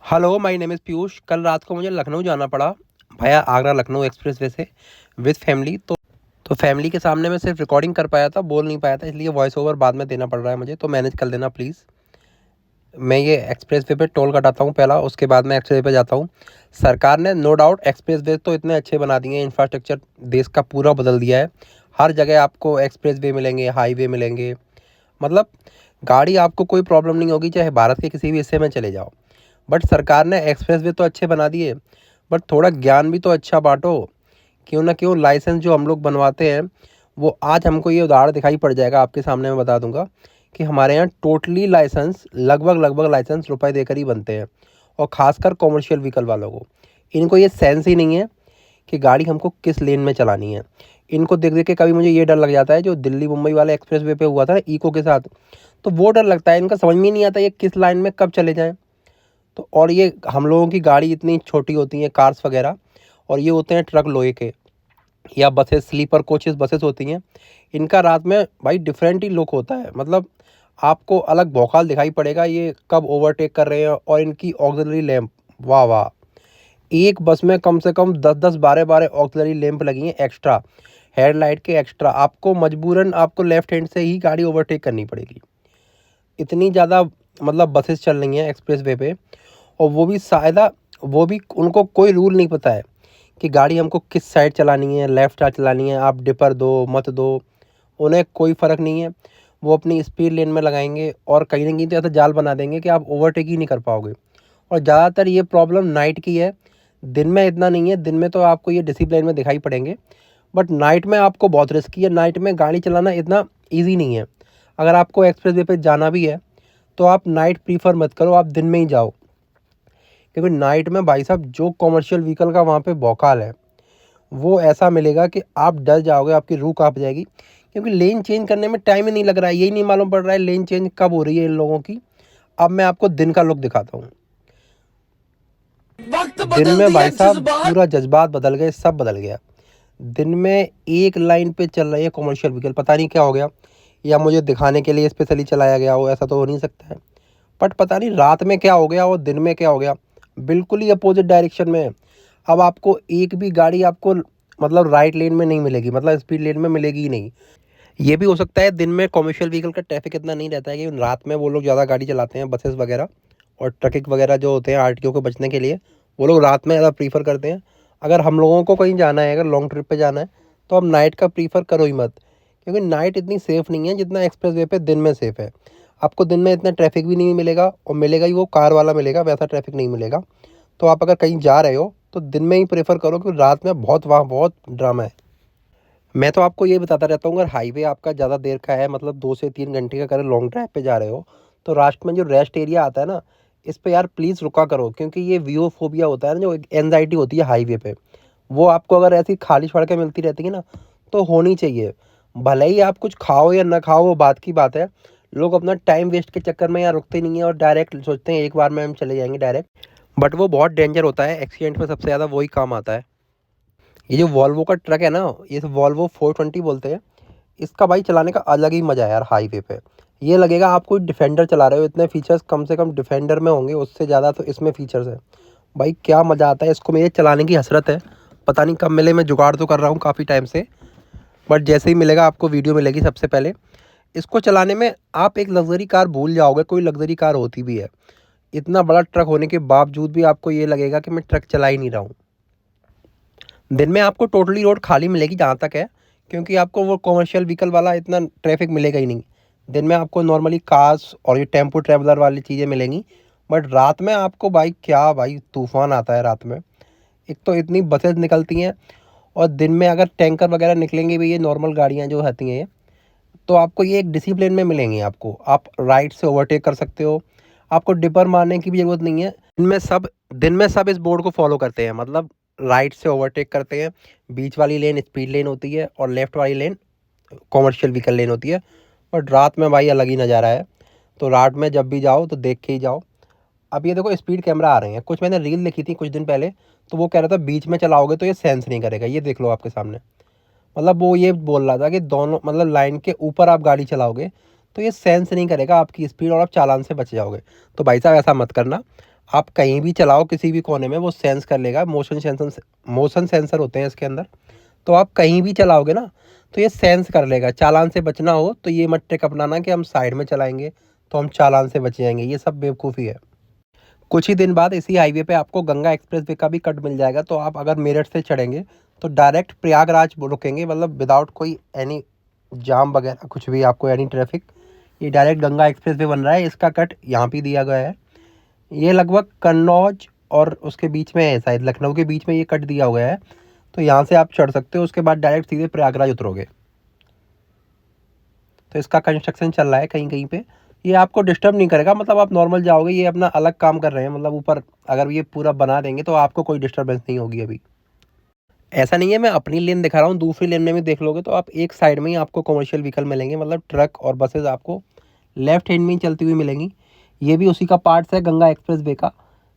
Hello, my name is Piyush. कल रात को मुझे लखनऊ जाना पड़ा भाया आगरा लखनऊ एक्सप्रेसवे से विद फैमिली। तो फैमिली के सामने मैं सिर्फ रिकॉर्डिंग कर पाया था, बोल नहीं पाया था, इसलिए वॉइस ओवर बाद में देना पड़ रहा है मुझे, तो मैनेज कर देना प्लीज़। मैं ये एक्सप्रेसवे पे टोल कटाता हूँ पहला, उसके बाद मैं एक्सप्रेसवे पे जाता हूँ। सरकार ने नो डाउट एक्सप्रेसवे तो इतने अच्छे बना दिए हैं, इंफ्रास्ट्रक्चर देश का पूरा बदल दिया है। हर जगह आपको एक्सप्रेसवे मिलेंगे, हाईवे मिलेंगे, मतलब गाड़ी आपको कोई प्रॉब्लम नहीं होगी, चाहे भारत के किसी भी हिस्से में चले जाओ। बट सरकार ने एक्सप्रेसवे तो अच्छे बना दिए, बट थोड़ा ज्ञान भी तो अच्छा बांटो। क्यों ना क्यों लाइसेंस जो हम लोग बनवाते हैं, वो आज हमको ये उदाहरण दिखाई पड़ जाएगा, आपके सामने मैं बता दूंगा कि हमारे यहाँ टोटली लाइसेंस लगभग लगभग लाइसेंस रुपए देकर ही बनते हैं। और ख़ासकर कॉमर्शियल व्हीकल वालों को, इनको ये सेंस ही नहीं है कि गाड़ी हमको किस लेन में चलानी है। इनको देख देख के कभी मुझे ये डर लग जाता है, जो दिल्ली मुंबई वाले एक्सप्रेसवे पे हुआ था ना इको के साथ, तो वो डर लगता है। इनका समझ में ही नहीं आता ये किस लाइन में कब चले जाएं। तो और ये हम लोगों की गाड़ी इतनी छोटी होती हैं, कार्स वगैरह, और ये होते हैं ट्रक लोहे के, या बसेस, स्लीपर कोचेस बसेस होती हैं। इनका रात में भाई डिफरेंट ही लुक होता है, मतलब आपको अलग भौकाल दिखाई पड़ेगा ये कब ओवरटेक कर रहे हैं। और इनकी ऑक्सिलरी लैंप, वाह वाह, एक बस में कम से कम 10-10 12-12 ऑक्सिलरी लैंप लगी हैं एक्स्ट्रा, हेडलाइट के एक्स्ट्रा। आपको मजबूरन आपको लेफ्ट हैंड से ही गाड़ी ओवरटेक करनी पड़ेगी, इतनी ज़्यादा मतलब बसेस चल रही हैं एक्सप्रेसवे पे। और वो भी सायदा, वो भी उनको कोई रूल नहीं पता है कि गाड़ी हमको किस साइड चलानी है, लेफ़्ट साइड चलानी है, आप डिपर दो मत दो, उन्हें कोई फ़र्क नहीं है। वो अपनी स्पीड लेन में लगाएंगे और कहीं ना कहीं तो ऐसा जाल बना देंगे कि आप ओवरटेक ही नहीं कर पाओगे। और ज़्यादातर ये प्रॉब्लम नाइट की है, दिन में इतना नहीं है। दिन में तो आपको ये डिसिप्लिन में दिखाई पड़ेंगे, बट नाइट में आपको बहुत रिस्की है। नाइट में गाड़ी चलाना इतना ईजी नहीं है। अगर आपको एक्सप्रेसवे पे जाना भी है तो आप नाइट प्रीफर मत करो, आप दिन में ही जाओ। क्योंकि नाइट में भाई साहब जो कॉमर्शियल व्हीकल का वहाँ पे भौकाल है, वो ऐसा मिलेगा कि आप डर जाओगे, आपकी रूह काँप जाएगी। क्योंकि लेन चेंज करने में टाइम ही नहीं लग रहा है, यही नहीं मालूम पड़ रहा है लेन चेंज कब हो रही है इन लोगों की। अब मैं आपको दिन का लुक दिखाता हूँ। वक्त दिन बदल में दिया भाई साहब जज्बात। पूरा जज्बात बदल गए, सब बदल गया। दिन में एक लाइन पे चल रही है कॉमर्शियल व्हीकल, पता नहीं क्या हो गया, या मुझे दिखाने के लिए स्पेशली चलाया गया हो, ऐसा तो हो नहीं सकता है। बट पता नहीं रात में क्या हो गया और दिन में क्या हो गया, बिल्कुल ही अपोजिट डायरेक्शन में। अब आपको एक भी गाड़ी आपको मतलब राइट लेन में नहीं मिलेगी, मतलब स्पीड लेन में मिलेगी ही नहीं। ये भी हो सकता है दिन में कॉमर्शियल व्हीकल का ट्रैफिक इतना नहीं रहता है, कि रात में वो लोग ज़्यादा गाड़ी चलाते हैं, बसेस वगैरह और ट्रकिक वगैरह जो होते हैं आरटीओ को बचने के लिए, वो लोग रात में ज़्यादा प्रीफर करते हैं। अगर हम लोगों को कहीं जाना है, अगर लॉन्ग ट्रिप पे जाना है, तो अब नाइट का प्रीफर करो ही मत। क्योंकि नाइट इतनी सेफ़ नहीं है जितना एक्सप्रेस वे पे दिन में सेफ़ है। आपको दिन में इतना ट्रैफिक भी नहीं मिलेगा, और मिलेगा ही वो कार वाला मिलेगा, वैसा ट्रैफिक नहीं मिलेगा। तो आप अगर कहीं जा रहे हो तो दिन में ही प्रेफर करो, क्योंकि रात में बहुत वहाँ बहुत ड्रामा है। मैं तो आपको ये बताता रहता हूँ, अगर हाईवे आपका ज़्यादा देर का है, मतलब 2 से 3 घंटे का, अगर लॉन्ग ड्राइव पे जा रहे हो, तो रास्ते में जो रेस्ट एरिया आता है ना, इस पे यार प्लीज़ रुका करो। क्योंकि ये वीओफोबिया होता है ना, जो एक एनजाइटी होती है हाईवे पे, वो आपको अगर ऐसी खाली सड़कें मिलती रहती है ना, तो होनी चाहिए। भले ही आप कुछ खाओ या ना खाओ, वो बात की बात है। लोग अपना टाइम वेस्ट के चक्कर में यहाँ रुकते नहीं है, और डायरेक्ट सोचते हैं एक बार में हम चले जाएंगे डायरेक्ट। बट वो बहुत डेंजर होता है, एक्सीडेंट में सबसे ज़्यादा वही काम आता है। ये जो वॉल्वो का ट्रक है ना, ये वॉल्वो 420 बोलते हैं, इसका भाई चलाने का अलग ही मज़ा है यार हाईवे पे। ये लगेगा आप कोई डिफेंडर चला रहे हो, इतने फीचर्स कम से कम डिफेंडर में होंगे, उससे ज़्यादा तो इसमें फीचर्स है। भाई क्या मज़ा आता है, इसको मेरे चलाने की हसरत है। पता नहीं कब मिले, मैं जुगाड़ तो कर रहा हूँ काफ़ी टाइम से, बट जैसे ही मिलेगा आपको वीडियो मिलेगी सबसे पहले। इसको चलाने में आप एक लग्जरी कार भूल जाओगे, कोई लग्जरी कार होती भी है। इतना बड़ा ट्रक होने के बावजूद भी आपको ये लगेगा कि मैं ट्रक चला ही नहीं रहा हूँ। दिन में आपको टोटली रोड खाली मिलेगी जहाँ तक है, क्योंकि आपको वो कॉमर्शियल व्हीकल वाला इतना ट्रैफिक मिलेगा ही नहीं। दिन में आपको नॉर्मली कार्स और ये टेम्पो ट्रैवलर वाली चीज़ें मिलेंगी। बट रात में आपको भाई क्या भाई तूफ़ान आता है रात में। एक तो इतनी बसेस निकलती हैं, और दिन में अगर टैंकर वगैरह निकलेंगे भी, ये नॉर्मल गाड़ियाँ जो होती हैं ये, तो आपको ये एक डिसिप्लिन में मिलेंगी। आपको आप राइट से ओवरटेक कर सकते हो, आपको डिपर मारने की भी ज़रूरत नहीं है। दिन में सब इस बोर्ड को फॉलो करते हैं, मतलब राइट से ओवरटेक करते हैं। बीच वाली लेन स्पीड लेन होती है, और लेफ़्ट वाली लेन कॉमर्शियल व्हीकल लेन होती है। बट रात में भाई अलग ही नज़ारा है। तो रात में जब भी जाओ तो देख के ही जाओ। अब ये देखो स्पीड कैमरा आ रहे हैं, कुछ मैंने रील देखी थी कुछ दिन पहले, तो वो कह रहा था बीच में चलाओगे तो ये सेंस नहीं करेगा। ये देख लो आपके सामने, मतलब वो ये बोल रहा था कि दोनों मतलब लाइन के ऊपर आप गाड़ी चलाओगे तो ये सेंस नहीं करेगा आपकी स्पीड, और आप चालान से बच जाओगे। तो भाई साहब ऐसा मत करना। आप कहीं भी चलाओ किसी भी कोने में वो सेंस कर लेगा। मोशन सेंसर होते हैं इसके अंदर, तो आप कहीं भी चलाओगे ना तो ये सेंस कर लेगा। चालान से बचना हो तो ये मत ट्रिक अपनाना कि हम साइड में चलाएंगे तो हम चालान से बच जाएंगे, ये सब बेवकूफ़ी है। कुछ ही दिन बाद इसी हाईवे पे आपको गंगा एक्सप्रेसवे का भी कट मिल जाएगा, तो आप अगर मेरठ से चढ़ेंगे तो डायरेक्ट प्रयागराज रुकेंगे, मतलब विदाउट कोई एनी जाम वगैरह कुछ भी, आपको एनी ट्रैफिक। ये डायरेक्ट गंगा एक्सप्रेसवे बन रहा है, इसका कट यहाँ पे दिया गया है। ये लगभग कन्नौज और उसके बीच में है, शायद लखनऊ के बीच में ये कट दिया हुआ है। तो यहाँ से आप चढ़ सकते हो, उसके बाद डायरेक्ट सीधे प्रयागराज उतरोगे। तो इसका कंस्ट्रक्शन चल रहा है कहीं कहीं पे। ये आपको डिस्टर्ब नहीं करेगा, मतलब आप नॉर्मल जाओगे, ये अपना अलग काम कर रहे हैं, मतलब ऊपर अगर ये पूरा बना देंगे तो आपको कोई डिस्टर्बेंस नहीं होगी अभी। ऐसा नहीं है, मैं अपनी लेन दिखा रहा हूँ, दूसरी लेन में भी देख लोगे तो आप एक साइड में ही आपको कमर्शियल व्हीकल मिलेंगे, मतलब ट्रक और बसेज आपको लेफ्ट हैंड में ही चलती हुई मिलेंगी। ये भी उसी का पार्ट्स है गंगा एक्सप्रेस वे का।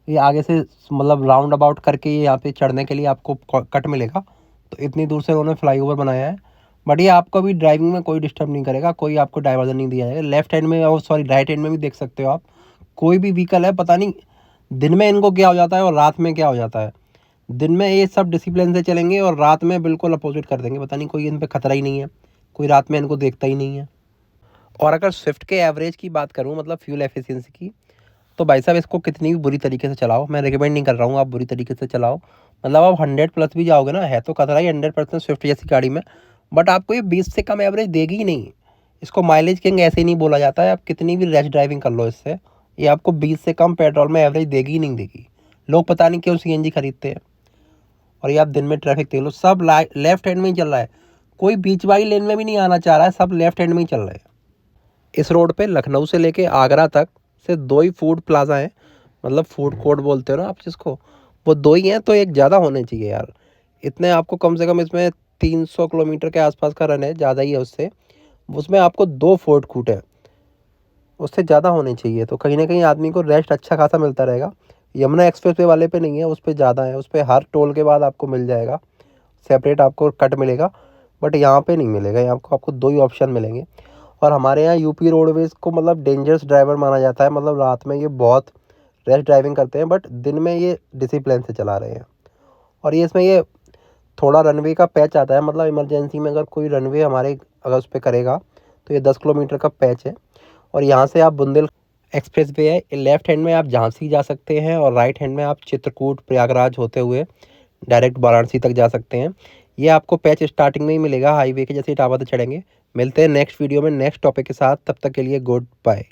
ये आगे से मतलब राउंड अबाउट करके ये यहाँ पे चढ़ने के लिए आपको कट मिलेगा, तो इतनी दूर से उन्होंने फ्लाईओवर बनाया है। बट ये आपको भी ड्राइविंग में कोई डिस्टर्ब नहीं करेगा, कोई आपको डाइवर्जन नहीं दिया जाएगा। लेफ्ट हैंड में और सॉरी राइट हैंड में भी देख सकते हो आप, कोई भी व्हीकल है, पता नहीं दिन में इनको क्या हो जाता है और रात में क्या हो जाता है। दिन में ये सब डिसिप्लिन से चलेंगे और रात में बिल्कुल अपोजिट कर देंगे, पता नहीं कोई इन पे खतरा ही नहीं है, कोई रात में इनको देखता ही नहीं है। और अगर स्विफ्ट के एवरेज की बात करूँ, मतलब फ्यूल एफिशिएंसी की, तो भाई साहब इसको कितनी भी बुरी तरीके से चलाओ, मैं रिकमेंड नहीं कर रहा हूँ आप बुरी तरीके से चलाओ, मतलब आप 100+ भी जाओगे ना, है तो खतरा ही 100% स्विफ्ट जैसी गाड़ी में, बट आपको ये 20 से कम एवरेज देगी ही नहीं। इसको माइलेज किंग ऐसे ही नहीं बोला जाता है, आप कितनी भी रैश ड्राइविंग कर लो इससे, ये आपको 20 से कम पेट्रोल में एवरेज देगी ही नहीं देगी। लोग पता नहीं क्यों CNG खरीदते हैं। और ये आप दिन में ट्रैफिक देख लो, सब लेफ्ट हैंड में ही चल रहा है, कोई बीच वाली लेन में भी नहीं आना चाह रहा है, सब लेफ्ट हैंड में ही चल रहे हैं। इस रोड पे लखनऊ से लेके आगरा तक से 2 ही फूड प्लाजा हैं, मतलब फूड कोर्ट बोलते हो ना आप जिसको, वो 2 ही हैं, तो एक ज़्यादा होने चाहिए यार। इतने आपको कम से कम इसमें 300 किलोमीटर के आसपास का रन है, ज़्यादा ही है उससे, उसमें आपको 2 फूड कोर्ट है, उससे ज़्यादा होने चाहिए, तो कहीं ना कहीं आदमी को रेस्ट अच्छा खासा मिलता रहेगा। यमुना एक्सप्रेस वे वाले पे नहीं है, उस पर ज़्यादा है, उस पर हर टोल के बाद आपको मिल जाएगा, सेपरेट आपको कट मिलेगा। बट यहाँ पे नहीं मिलेगा, यहाँ आपको आपको 2 ही ऑप्शन मिलेंगे। और हमारे यहाँ यूपी रोडवेज़ को मतलब डेंजरस ड्राइवर माना जाता है, मतलब रात में ये बहुत रैश ड्राइविंग करते हैं, बट दिन में ये डिसिप्लिन से चला रहे हैं। और ये इसमें ये थोड़ा रनवे का पैच आता है, मतलब इमरजेंसी में अगर कोई रनवे हमारे अगर उस पर करेगा तो ये 10 किलोमीटर का पैच है। और यहाँ से आप बुंदेल एक्सप्रेस वे है, लेफ्ट हैंड में आप झांसी जा सकते हैं और राइट हैंड में आप चित्रकूट प्रयागराज होते हुए डायरेक्ट वाराणसी तक जा सकते हैं। ये आपको पैच स्टार्टिंग में ही मिलेगा, हाईवे के जैसे टावर से चढ़ेंगे। मिलते हैं नेक्स्ट वीडियो में नेक्स्ट टॉपिक के साथ, तब तक के लिए गुड बाय।